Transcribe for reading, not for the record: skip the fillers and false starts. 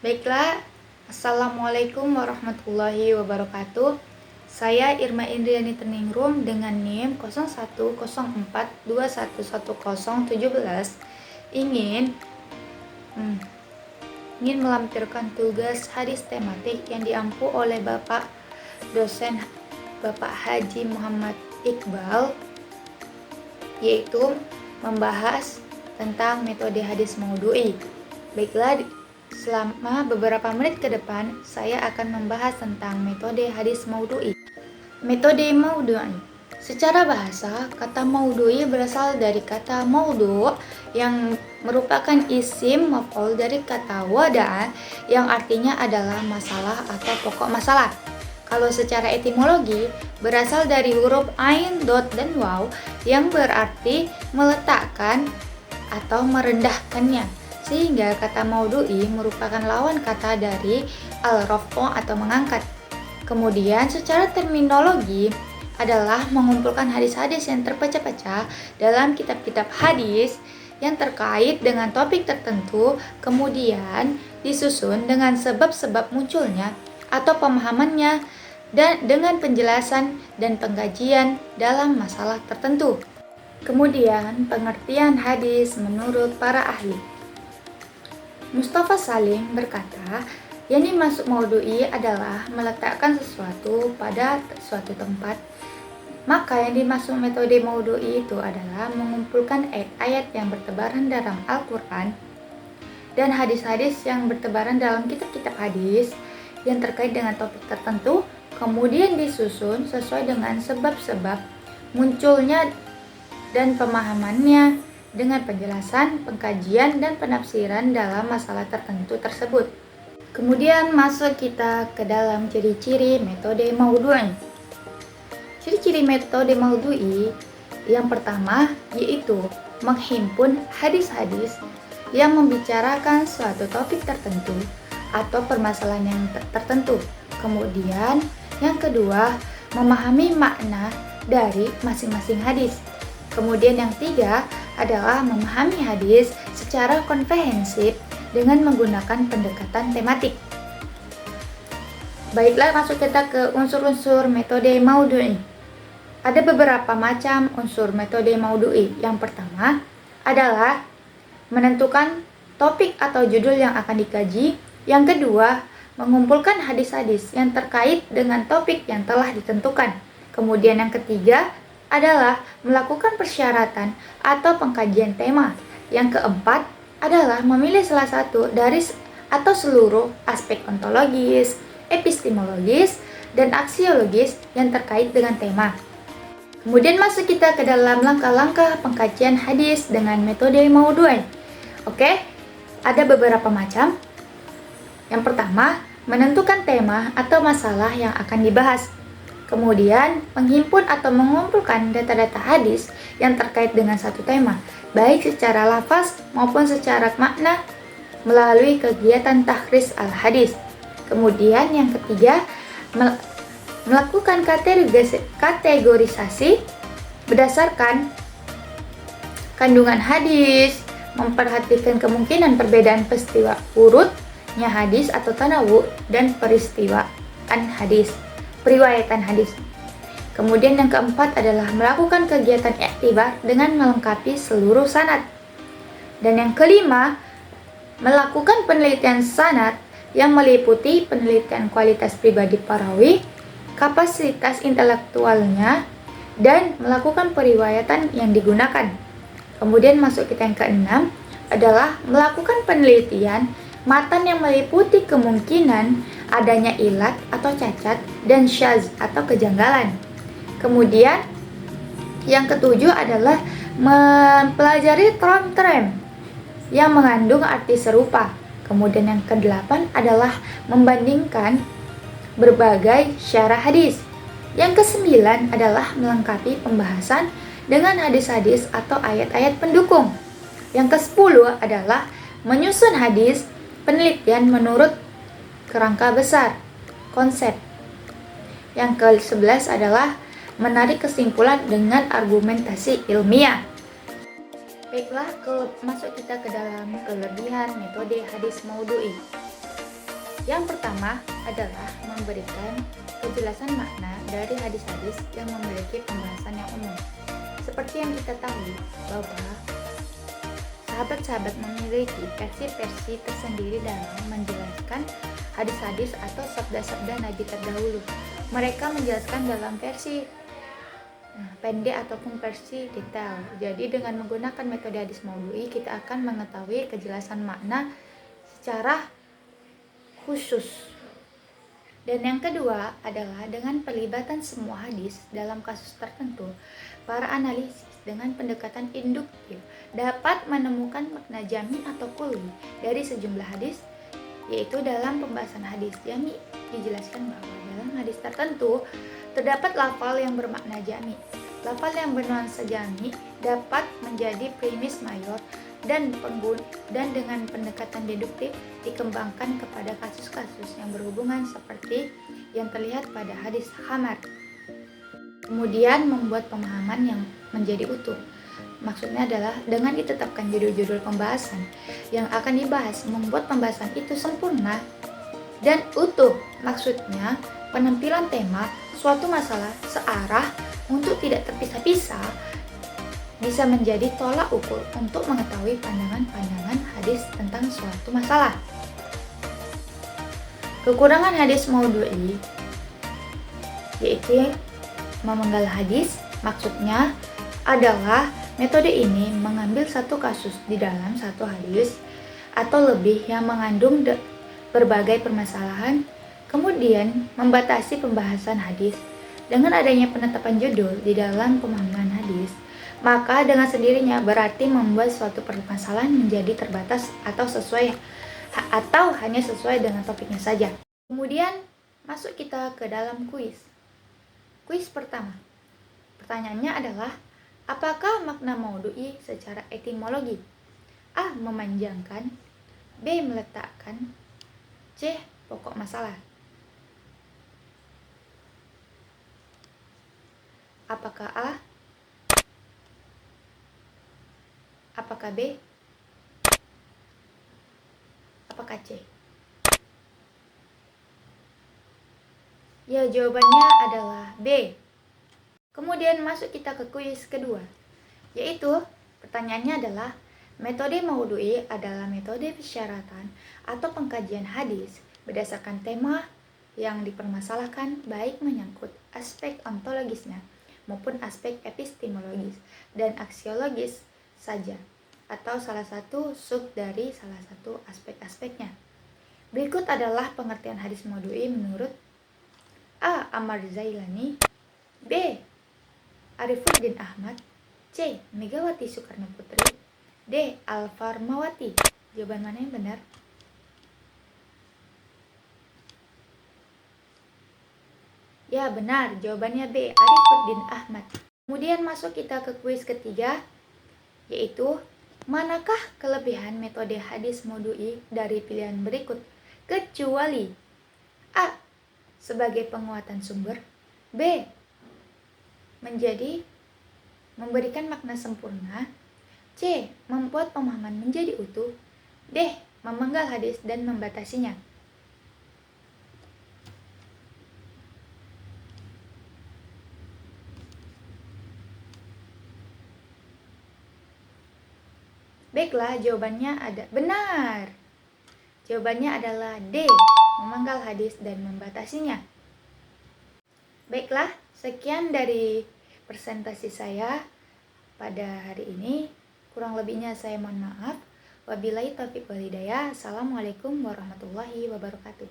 Baiklah, Assalamualaikum warahmatullahi wabarakatuh. Saya Irma Indriani Teningrum dengan NIM 0104211017 ingin melampirkan tugas hadis tematik yang diampu oleh Bapak dosen Bapak Haji Muhammad Iqbal, yaitu membahas tentang metode hadis maudhu'i. Baiklah, selama beberapa menit ke depan saya akan membahas tentang metode hadis maudhu'i. Metode maudhu'i. Secara bahasa, kata maudhu'i berasal dari kata maudhu' yang merupakan isim maf'ul dari kata wada'a yang artinya adalah masalah atau pokok masalah. Kalau secara etimologi, berasal dari huruf ain, dot, dan waw yang berarti meletakkan atau merendahkannya. Sehingga kata maudhu'i merupakan lawan kata dari al-raf'u atau mengangkat. Kemudian secara terminologi adalah mengumpulkan hadis-hadis yang terpecah-pecah dalam kitab-kitab hadis yang terkait dengan topik tertentu, kemudian disusun dengan sebab-sebab munculnya atau pemahamannya dan dengan penjelasan dan pengkajian dalam masalah tertentu. Kemudian pengertian hadis menurut para ahli. Mustafa Salim berkata, yang dimaksud maudhu'i adalah meletakkan sesuatu pada suatu tempat. Maka yang dimaksud metode maudhu'i itu adalah mengumpulkan ayat-ayat yang bertebaran dalam Al-Quran dan hadis-hadis yang bertebaran dalam kitab-kitab hadis yang terkait dengan topik tertentu, kemudian disusun sesuai dengan sebab-sebab munculnya dan pemahamannya dengan penjelasan, pengkajian, dan penafsiran dalam masalah tertentu tersebut. Kemudian masuk kita ke dalam ciri-ciri metode maudhu'i. Ciri-ciri metode maudhu'i yang pertama yaitu menghimpun hadis-hadis yang membicarakan suatu topik tertentu atau permasalahan yang tertentu. Kemudian yang kedua, memahami makna dari masing-masing hadis. Kemudian yang ketiga adalah memahami hadis secara komprehensif dengan menggunakan pendekatan tematik. Baiklah, masuk kita ke unsur-unsur metode maudhu'i. Ada beberapa macam unsur metode maudhu'i. Yang pertama adalah menentukan topik atau judul yang akan dikaji. Yang kedua, mengumpulkan hadis-hadis yang terkait dengan topik yang telah ditentukan. Kemudian yang ketiga adalah melakukan persyaratan atau pengkajian tema. Yang keempat adalah memilih salah satu dari atau seluruh aspek ontologis, epistemologis, dan aksiologis yang terkait dengan tema. Kemudian masuk kita ke dalam langkah-langkah pengkajian hadis dengan metode maudhu'i. Oke, ada beberapa macam. Yang pertama, menentukan tema atau masalah yang akan dibahas. Kemudian, menghimpun atau mengumpulkan data-data hadis yang terkait dengan satu tema, baik secara lafaz maupun secara makna melalui kegiatan takhris al-hadis. Kemudian yang ketiga, melakukan kategorisasi berdasarkan kandungan hadis, memperhatikan kemungkinan perbedaan peristiwa urutnya hadis atau tanawu dan periwayatan hadis. Kemudian yang keempat adalah melakukan kegiatan iktibar dengan melengkapi seluruh sanad. Dan yang kelima, melakukan penelitian sanad yang meliputi penelitian kualitas pribadi perawi, kapasitas intelektualnya, dan melakukan periwayatan yang digunakan. Kemudian masuk kita yang keenam adalah melakukan penelitian matan yang meliputi kemungkinan adanya ilat atau cacat dan syadz atau kejanggalan. Kemudian yang ketujuh adalah mempelajari tram-tram yang mengandung arti serupa. Kemudian yang kedelapan adalah membandingkan berbagai syarah hadis. Yang kesembilan adalah melengkapi pembahasan dengan hadis-hadis atau ayat-ayat pendukung. Yang kesepuluh adalah menyusun hadis penelitian menurut kerangka besar, konsep. Yang ke-11 adalah menarik kesimpulan dengan argumentasi ilmiah. Baiklah, masuk kita ke dalam kelebihan metode hadis maudhu'i. Yang pertama adalah memberikan kejelasan makna dari hadis-hadis yang memiliki pembahasan yang umum. Seperti yang kita tahu bahwa sahabat-sahabat memiliki versi-versi tersendiri dalam menjelaskan hadis-hadis atau sabda-sabda Nabi terdahulu. Mereka menjelaskan dalam versi pendek ataupun versi detail. Jadi dengan menggunakan metode hadis maudhu'i kita akan mengetahui kejelasan makna secara khusus. Dan yang kedua adalah dengan pelibatan semua hadis dalam kasus tertentu, para analisis dengan pendekatan induktif dapat menemukan makna jami atau kulli dari sejumlah hadis, yaitu dalam pembahasan hadis yang dijelaskan bahwa dalam hadis tertentu terdapat lafal yang bermakna jami. Lafal yang bernuansa jami dapat menjadi premis mayor dan dengan pendekatan deduktif dikembangkan kepada kasus-kasus yang berhubungan seperti yang terlihat pada hadis khamar. Kemudian membuat pemahaman yang menjadi utuh. Maksudnya adalah dengan ditetapkan judul-judul pembahasan yang akan dibahas, membuat pembahasan itu sempurna dan utuh. Maksudnya penampilan tema suatu masalah searah untuk tidak terpisah-pisah bisa menjadi tolak ukur untuk mengetahui pandangan-pandangan hadis tentang suatu masalah. Kekurangan hadis maudhu'i yaitu memenggal hadis. Maksudnya adalah metode ini mengambil satu kasus di dalam satu hadis atau lebih yang mengandung berbagai permasalahan, kemudian membatasi pembahasan hadis dengan adanya penetapan judul di dalam pemahaman hadis. Maka dengan sendirinya berarti membuat suatu permasalahan menjadi terbatas atau hanya sesuai dengan topiknya saja. Kemudian masuk kita ke dalam kuis. Kuis pertama. Pertanyaannya adalah, apakah makna maudhu'i secara etimologi? A. Memanjangkan, B. Meletakkan, C. Pokok masalah. Apakah A? Apakah B? Apakah C? Ya, jawabannya adalah B. Kemudian masuk kita ke kuis kedua, yaitu pertanyaannya adalah, metode maudhu'i adalah metode persyaratan atau pengkajian hadis berdasarkan tema yang dipermasalahkan, baik menyangkut aspek ontologisnya maupun aspek epistemologis dan aksiologis saja, atau salah satu sub dari salah satu aspek-aspeknya. Berikut adalah pengertian hadis maudhu'i menurut A. Amar Zailani, B. Arifuddin Ahmad, C. Megawati Soekarno Putri, D. Al-Farmawati. Jawaban mana yang benar? Ya, benar, jawabannya B. Arifuddin Ahmad. Kemudian masuk kita ke kuis ketiga, yaitu manakah kelebihan metode hadis maudhu'i dari pilihan berikut kecuali A. Sebagai penguatan sumber, B. Memberikan makna sempurna, C. Membuat pemahaman menjadi utuh, D. Memenggal hadis dan membatasinya. Baiklah, jawabannya ada benar. Jawabannya adalah D. Memenggal hadis dan membatasinya. Baiklah, sekian dari presentasi saya pada hari ini. Kurang lebihnya saya mohon maaf. Wabillahi taufiq wal hidayah. Assalamualaikum warahmatullahi wabarakatuh.